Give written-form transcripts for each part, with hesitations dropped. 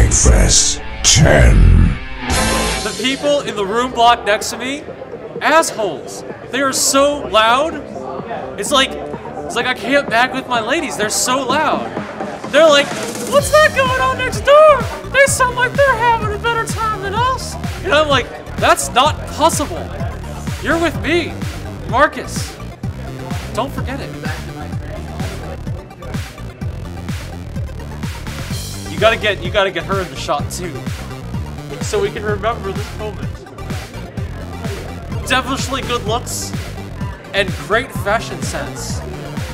MAGFest 10. The people in the room block next to me, assholes. They are so loud. It's like I can't bag with my ladies. They're so loud. They're like, what's that going on next door? They sound like they're having a better time than us. And I'm like, that's not possible. You're with me, Marcus. Don't forget it. You gotta get her in the shot too, so we can remember this moment. Devilishly good looks and great fashion sense,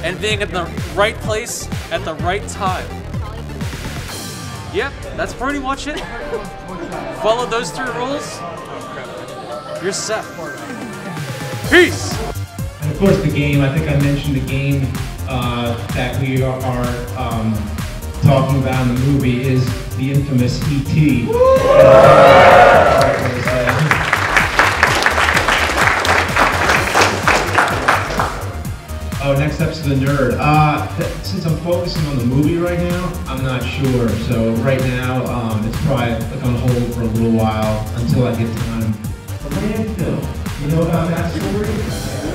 and being in the right place at the right time. Yep, that's pretty much it. Follow those 3 rules, you're set. Peace! And of course the game, I think I mentioned the game that we are talking about in the movie is the infamous E.T. Oh, next up's the nerd. Since I'm focusing on the movie right now, I'm not sure. So right now, it's probably like on hold for a little while until I get time. The landfill. You know about that story?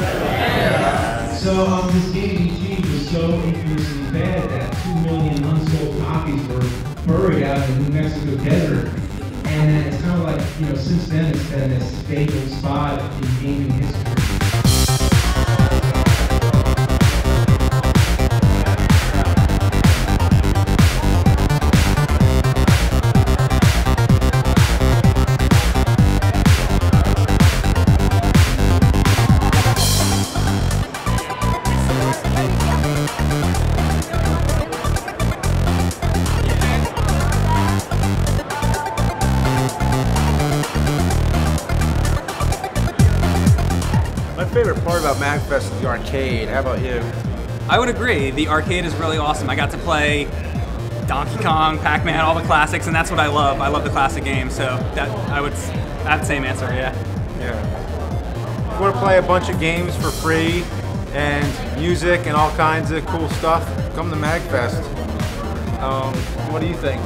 Yeah. So this game E.T. was so infamously bad that 2 million unsold copies were buried out in the New Mexico desert. And it's kind of like, since then it's been this fabled spot in gaming history. My favorite part about MAGFest is the arcade. How about you? I would agree. The arcade is really awesome. I got to play Donkey Kong, Pac-Man, all the classics, and that's what I love. I love the classic games, so I would have the same answer, yeah. Yeah. If you want to play a bunch of games for free and music and all kinds of cool stuff, come to MAGFest. What do you think?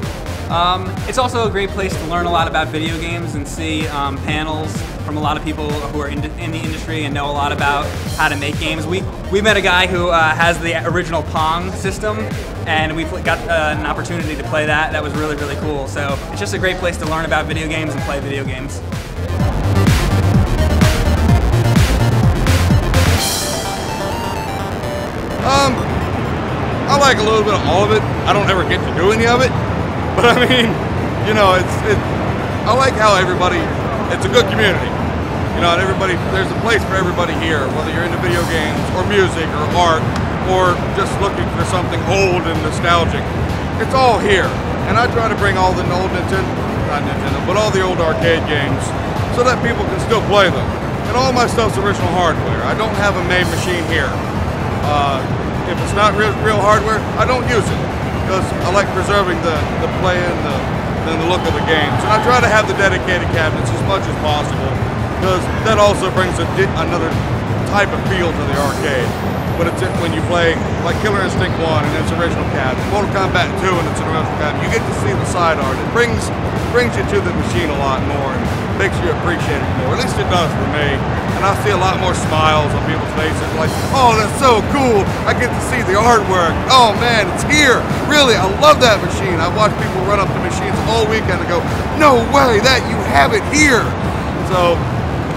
It's also a great place to learn a lot about video games and see panels from a lot of people who are in the industry and know a lot about how to make games. We met a guy who has the original Pong system, and we got an opportunity to play that. That was really, really cool. So it's just a great place to learn about video games and play video games. I like a little bit of all of it. I don't ever get to do any of it. But I mean, I like how it's a good community. And there's a place for everybody here, whether you're into video games or music or art or just looking for something old and nostalgic. It's all here. And I try to bring all the old all the old arcade games so that people can still play them. And all my stuff's original hardware. I don't have a made machine here. If it's not real hardware, I don't use it. Because I like preserving the play and the look of the games. And I try to have the dedicated cabinets as much as possible, because that also brings another type of feel to the arcade. But when you play like Killer Instinct 1 and its original cabinet, Mortal Kombat 2 and its original cabinet, you get to see the side art. It brings you to the machine a lot more and makes you appreciate it more. At least it does for me. And I see a lot more smiles on people's faces, like, oh, that's so cool. I get to see the artwork. Oh man, it's here. Really, I love that machine. I watch people run up to machines all weekend and go, no way, that you have it here. So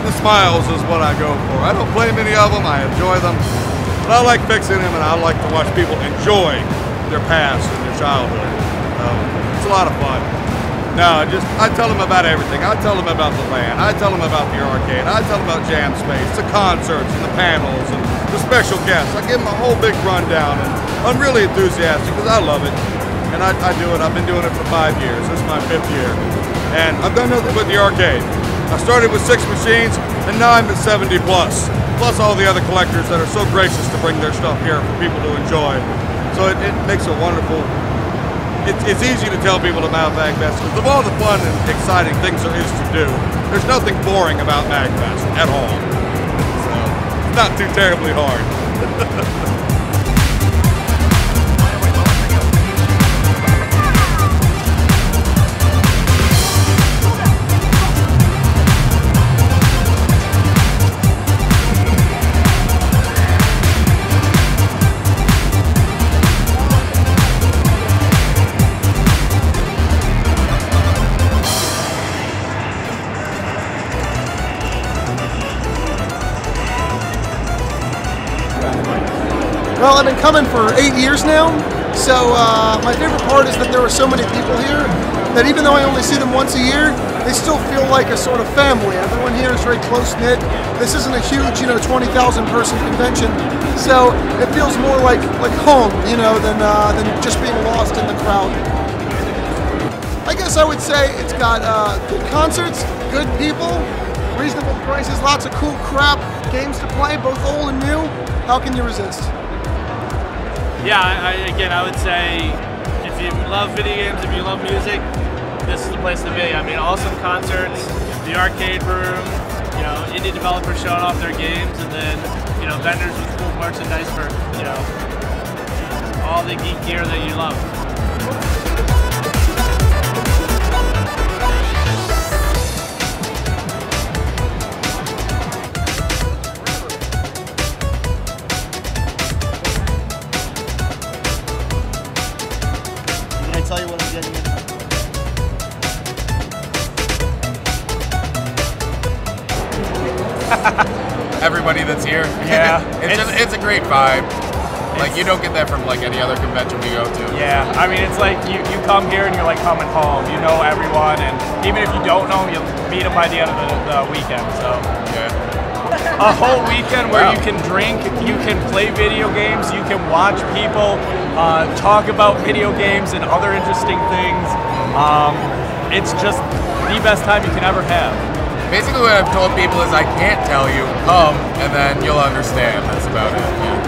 the smiles is what I go for. I don't play many of them. I enjoy them. But I like fixing them, and I like to watch people enjoy their past and their childhood. It's a lot of fun. No, I tell them about everything. I tell them about the land. I tell them about the arcade. I tell them about Jam Space, the concerts and the panels and the special guests. I give them a whole big rundown, and I'm really enthusiastic because I love it. And I do it. I've been doing it for 5 years. This is my 5th year. And I've done nothing with the arcade. I started with 6 machines, and now I'm at 70 plus. Plus all the other collectors that are so gracious to bring their stuff here for people to enjoy. So it makes a wonderful... It's easy to tell people about MAGFest because of all the fun and exciting things there is to do. There's nothing boring about MAGFest at all. So it's not too terribly hard. Well, I've been coming for 8 years now, so my favorite part is that there are so many people here that even though I only see them once a year, they still feel like a sort of family. Everyone here is very close-knit. This isn't a huge, 20,000 person convention, so it feels more like home, than just being lost in the crowd. I guess I would say it's got good concerts, good people, reasonable prices, lots of cool crap, games to play, both old and new. How can you resist? Yeah, I would say if you love video games, if you love music, this is the place to be. I mean, awesome concerts, the arcade room, indie developers showing off their games, and then, vendors with cool merchandise for, all the geek gear that you love. Can I tell you what I'm getting into? Everybody that's here. Yeah. it's a great vibe. Like, you don't get that from like any other convention we go to. Yeah, I mean, it's like you come here and you're like coming home. You know everyone, and even if you don't know them, you'll meet them by the end of the weekend. So yeah, a whole weekend where you can drink, you can play video games, you can watch people talk about video games and other interesting things. It's just the best time you can ever have. Basically, what I've told people is I can't tell you, come, and then you'll understand. That's about it. Yeah.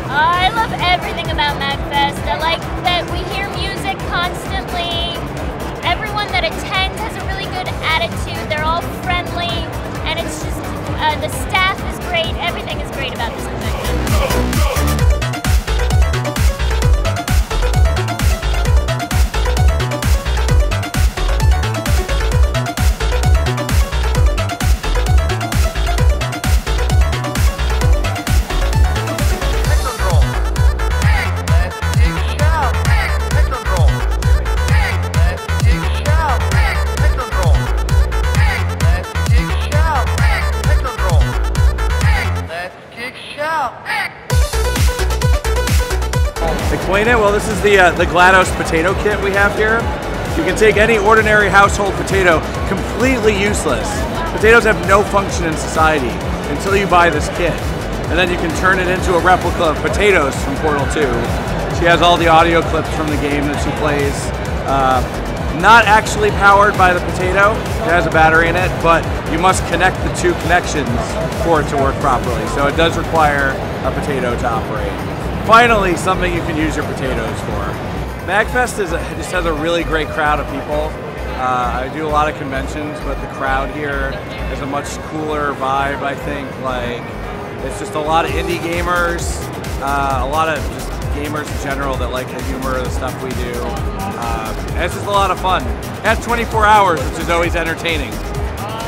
I love everything about MAGFest. I like that we hear music constantly. Everyone that attends has a really good attitude. They're all friendly, and it's just the staff is great. Everything is great about this convention. Explain it? Well, this is the GLaDOS potato kit we have here. You can take any ordinary household potato, completely useless. Potatoes have no function in society until you buy this kit. And then you can turn it into a replica of Potatoes from Portal 2. She has all the audio clips from the game that she plays. Not actually powered by the potato, it has a battery in it, but you must connect the two connections for it to work properly. So it does require a potato to operate. Finally, something you can use your potatoes for. MAGFest just has a really great crowd of people. I do a lot of conventions, but the crowd here is a much cooler vibe, I think. Like, it's just a lot of indie gamers, a lot of just gamers in general that like the humor of the stuff we do. And it's just a lot of fun. At 24 hours, which is always entertaining.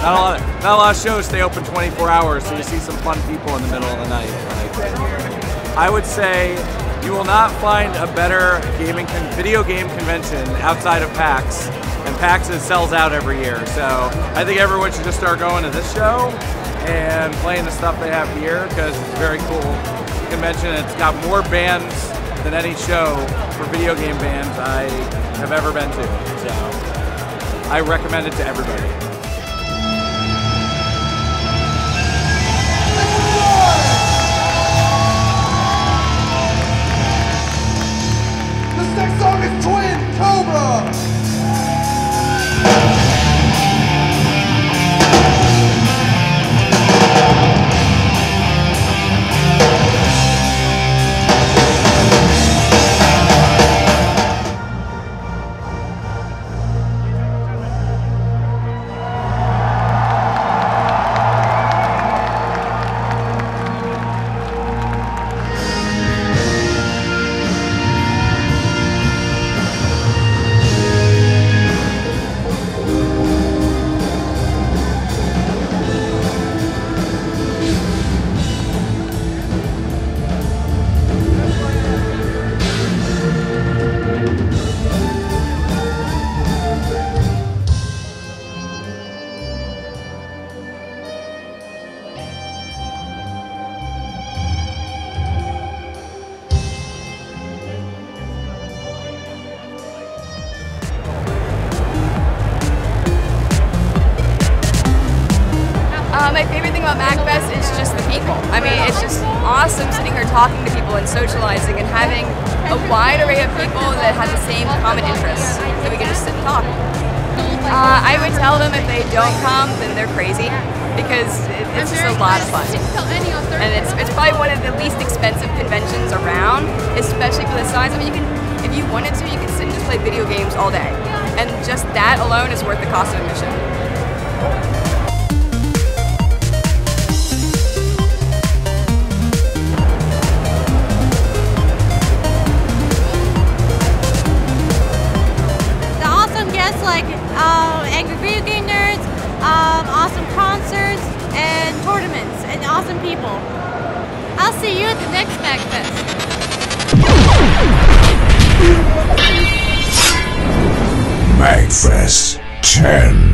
Not a lot of shows stay open 24 hours, so you see some fun people in the middle of the night. I would say you will not find a better video game convention outside of PAX, and PAX sells out every year. So I think everyone should just start going to this show and playing the stuff they have here, because it's a very cool convention. It's got more bands than any show for video game bands I have ever been to. So I recommend it to everybody. Next song is Twin Cobra! my favorite thing about MAGFest is just the people. I mean, it's just awesome sitting here talking to people and socializing and having a wide array of people that have the same common interests that we can just sit and talk. I would tell them if they don't come, then they're crazy, because it's just a lot of fun. And it's probably one of the least expensive conventions around, especially for the size. I mean, if you wanted to, you could sit and just play video games all day. And just that alone is worth the cost of admission. The awesome guests like angry video game nerds, awesome concerts, and tournaments, and awesome people. I'll see you at the next MAGFest. MAGFest 10.